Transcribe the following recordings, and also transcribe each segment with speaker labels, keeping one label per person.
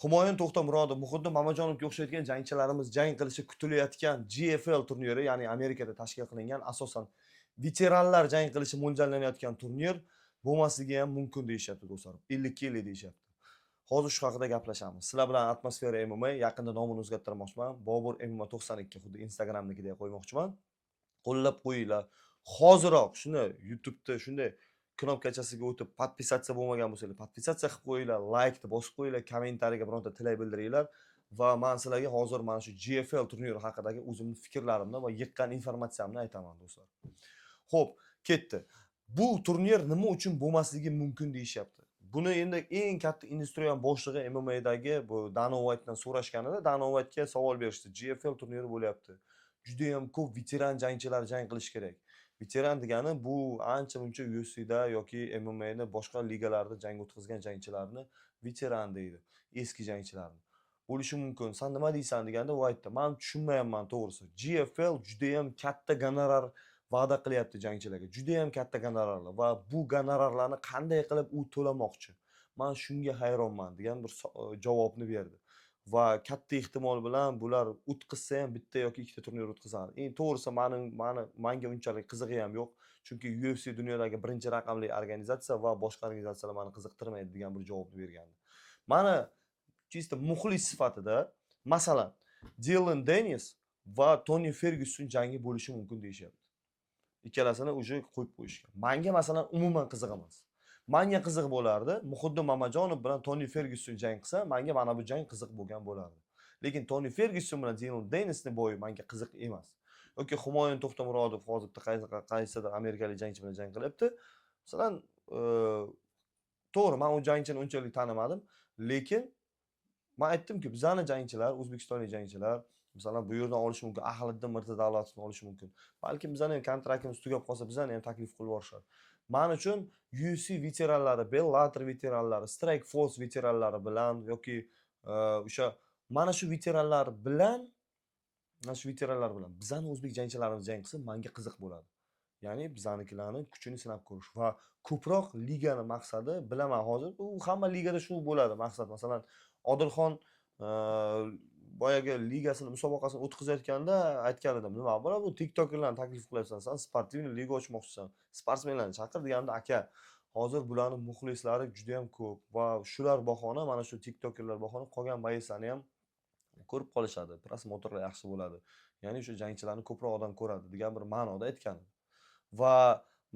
Speaker 1: Humoyun To'xtamurodov, Muhiddin Mamajonovga o'xshayotgan jangchilarimiz jang qilishi kutilayotgan GFL turniri, ya'ni Amerikada tashkil qilingan asosan veteranlar jang qilishi mo'ljallanayotgan turnir bo'lmasligi ham mumkin deyishyapti do'stlar. 50 yil deyishyapti. Hozir shu haqida gaplashamiz. Sizlar bilan Atmosfera MMA yaqinda nomini o'zgartirmoqchiman. Bobur MMA 92 xuddi Instagramnikidek qo'ymoqchiman. Qo'llab qo'yinglar. Hoziroq shuni YouTube'da shunday knopkachasiga o'tib podpisatsiya bo'lmagan bo'lsanglar, podpisatsiya qilib qo'yinglar, laykni bosib qo'yinglar, kommentariyaga bironta tilak bildiringlar va men sizlarga hozir mana shu GFL turniri haqidagi o'zimning fikrlarimni va yiqqan informatsiyamni aytaman do'stlar. Xo'p, ketdi. Bu turnir nima uchun bo'lmasligi mumkin deyishyapti. Buni endi eng katta industriya boshlig'i MMA'dagi bu Dana White'dan so'rashganida Dana White'ga savol berishdi. GFL turniri bo'lyapti. Juda ham ko'p veteran jangchilar jang qilish kerak. Veteran degani bu ancha-muncha UFC'da yoki MMA'da boshqa ligalarda jang o'tkazgan jangchilarni veteran deydi. Eski jangchilarni. Bo'lishi mumkin. Sen nima deysan deganda u aytdi. Men tushunmayapman to'g'risi. GFL juda ham katta gonorar va'da qilyapti jangchilarga. Juda ham katta gonorarlar va bu gonorarlarni qanday qilib u to'lamoqchi? Men shunga hayronman degan bir javobni berdi. Va katta ehtimol bilan bular o'tkazsa ham bitta yoki ikkita turnir o'tkazadi. To'g'risi menga unchalik qizig'i ham yo'q. Chunki UFC dunyodagi birinchi raqamli organizatsiya va boshqa organizatsiyalar meni qiziqtirmaydi degan bir javobni bergandi. Mani chista muxlis sifatida masalan Dylan Dennis va Tony Ferguson jangi bo'lishi mumkin deyishyapti. Ikkalasini uje qo'yib qo'yishgan. Menga masalan umuman qiziq emas. Menga qiziq bo'lardi, Muhiddin Mamajonov bilan Tony Ferguson jang qilsa, menga mana bu jang qiziq bo'lgan bo'lardi. Lekin Tony Ferguson bilan Dylan Dennisning bo'yi menga qiziq emas. Yoki Humoyun To'xtamurodov hozirda qaysidir amerikalik jangchi bilan jang qilyapti. Masalan, to'g'ri, men u jangchini unchalik tanimadim, lekin men aytdimki, bizning jangchilar, o'zbekistonlik jangchilar masalan bu yerdan olish mumkin, Ahliddin Mirzadalovni olish mumkin. Balki bizning ham kontraktimiz tugab qolsa, bizani ham taklif qilib yuborishadi. Men uchun UFC veteranlari, Bellator veteranlari, Strike Force veteranlari bilan yoki o'sha mana shu veteranlar bilan bizning o'zbek jangchilarimiz jang qilsa, menga qiziq bo'ladi. Ya'ni bizanikilarning kuchini sinab ko'rish va ko'proq ligani maqsadi bilaman hozir. U hamma ligada shu bo'ladi maqsad. Masalan, Odilxon boyagi ligasini musobaqasini o'tkazayotganda aytgan edim. Nima bo'ladi bu TikTokerlarni taklif qilyapsan, sen sportivniy liga ochmoqchisan. Sportsmenlarni chaqir deganda, aka, hozir bularning muxlislari juda ham ko'p va shular bahona mana shu TikTokerlar bahona qolgan boyislarni ham ko'rib qolishadi. Prosmotrlar yaxshi bo'ladi. Ya'ni o'sha jangchilarni ko'proq odam ko'radi degan bir ma'noda aytgan. Va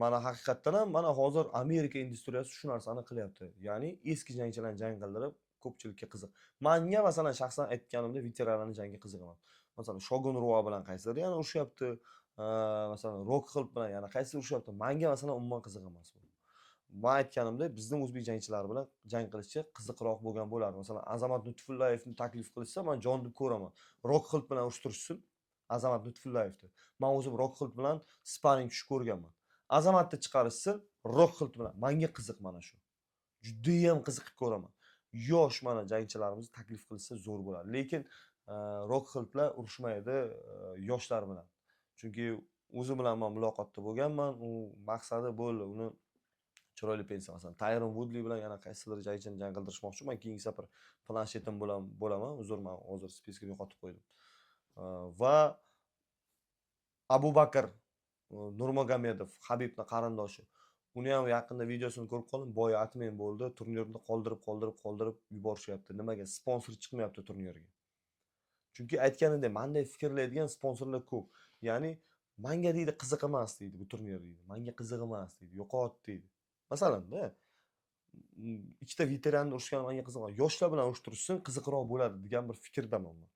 Speaker 1: mana haqiqatdan ham mana hozir Amerika industriyasi shu narsani qilyapti. Ya'ni eski jangchilarni jang qildirib ko'pchilikka qiziq. Menga masalan shaxsan aytganimda veteranlarning jangi qiziq emas. Masalan, Shogun Rua bilan qaysidir yana urushyapti. Masalan, Rockhold bilan yana qaysidir urushyapti. Menga masalan umuman qiziq emas bu. Men aytganimda bizning o'zbek jangchilar bilan jang qilishcha qiziqroq bo'lgan bo'lardi. Masalan, Azamat Lutfullayevni taklif qilishsa, men jon deb ko'raman. Rockhold bilan urushtirishsin. Azamat Lutfullayevni. Men o'zim Rockhold bilan sparring tushib ko'rganman. Azamatni chiqarishsin, Rockhold bilan. Menga qiziq mana shu. Juda ham qiziqib ko'raman. Yosh mana jangchilarimizni taklif qilsa zo'r bo'ladi. Lekin Rockholdlar urushmaydi yoshlar bilan. Chunki o'zi bilan men muloqotda bo'lganman. U maqsadi bo'ldi. Uni chiroyli pensiya masalan Tyron Woodley bilan yana qaysidir jangchini jang qildirishmoqchiman. Keyingi safar planshetim bilan bo'laman. Uzr, men hozir speskani yo'qotib qo'ydim. Va Abu Bakr Nurmagomedov, Habibning qarindoshi. Uni ham yaqinda videosini ko'rib qoldim. Boya atmen bo'ldi. Turnirni qoldirib yuborishyapti. Nimaga? Sponsor chiqmayapti turnirga. Chunki aytganimdek, menday fikrlaydigan sponsorlar ko'p. Ya'ni menga deydi qiziq emas deydi bu turnir deydi. Menga qiziq emas deydi. Yo'qot deydi. Masalan-da ikkita veteranni urushgan menga qiziq emas. Yoshlar bilan urushtirishsin qiziqroq bo'ladi degan bir fikrdaman men.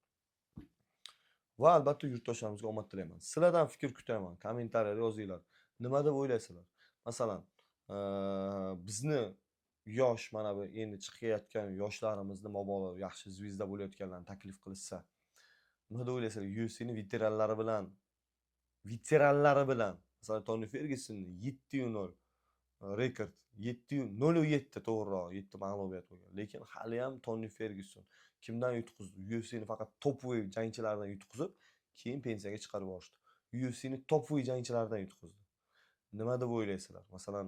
Speaker 1: Va albatta yurtdoshlarimizga omad tilayman. Sizlardan fikr kutaman. Kommentariyada yozinglar. Nima deb o'ylaysizlar? Masalan, bizni yosh mana bu endi chiqayotgan yoshlarimizni mabodo yaxshi zvezda bo'layotganlarni taklif qilishsa, nima deb o'ylaysizlar? UFC'ning veteranlari bilan masalan Tony Fergusonning 7-0 rekord 0-7 to'g'riroq 7 mag'lubiyat bo'lgan. Lekin hali ham Tony Ferguson kimdan yutqizdi? UFC'ni faqat top-way jangchilardan yutqizib, keyin pensiyaga chiqarib yuborishdi. UFC'ni top-way jangchilardan yutqizdi. Nima deb o'ylaysizlar? Masalan,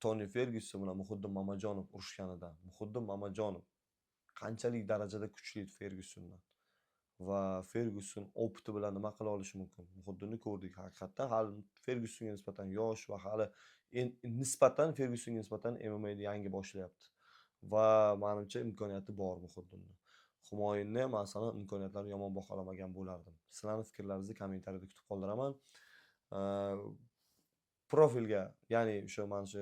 Speaker 1: Tony Ferguson bilan Muhiddin Mamajonov urushganida, Muhiddin Mamajonov qanchalik darajada kuchli Fergyusondan. Va Fergyuson opiti bilan nima qila olishi mumkin? Muhiddinni ko'rdik. Haqiqatdan hali Fergyusonga nisbatan yosh va hali nisbatan Fergyusonga nisbatan MMA'ni yangi boshlayapti. Va menimcha imkoniyati bor Muhiddinni. Humoyunni ham masalan imkoniyatlarini yomon baholamagan bo'lardim. Sizlarning fikrlaringizni kommentariyada kutib qoldiraman. Profilga, ya'ni o'sha mana shu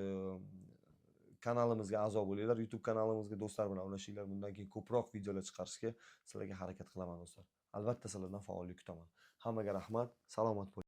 Speaker 1: kanalimizga a'zo bo'linglar, YouTube kanalimizga do'stlar bilan ulashinglar. Bundan keyin ko'proq videolar chiqarishga sizlarga harakat qilaman do'stlar. Albatta sizlardan faollik kutaman. Hammaga rahmat, salomat bo'ling.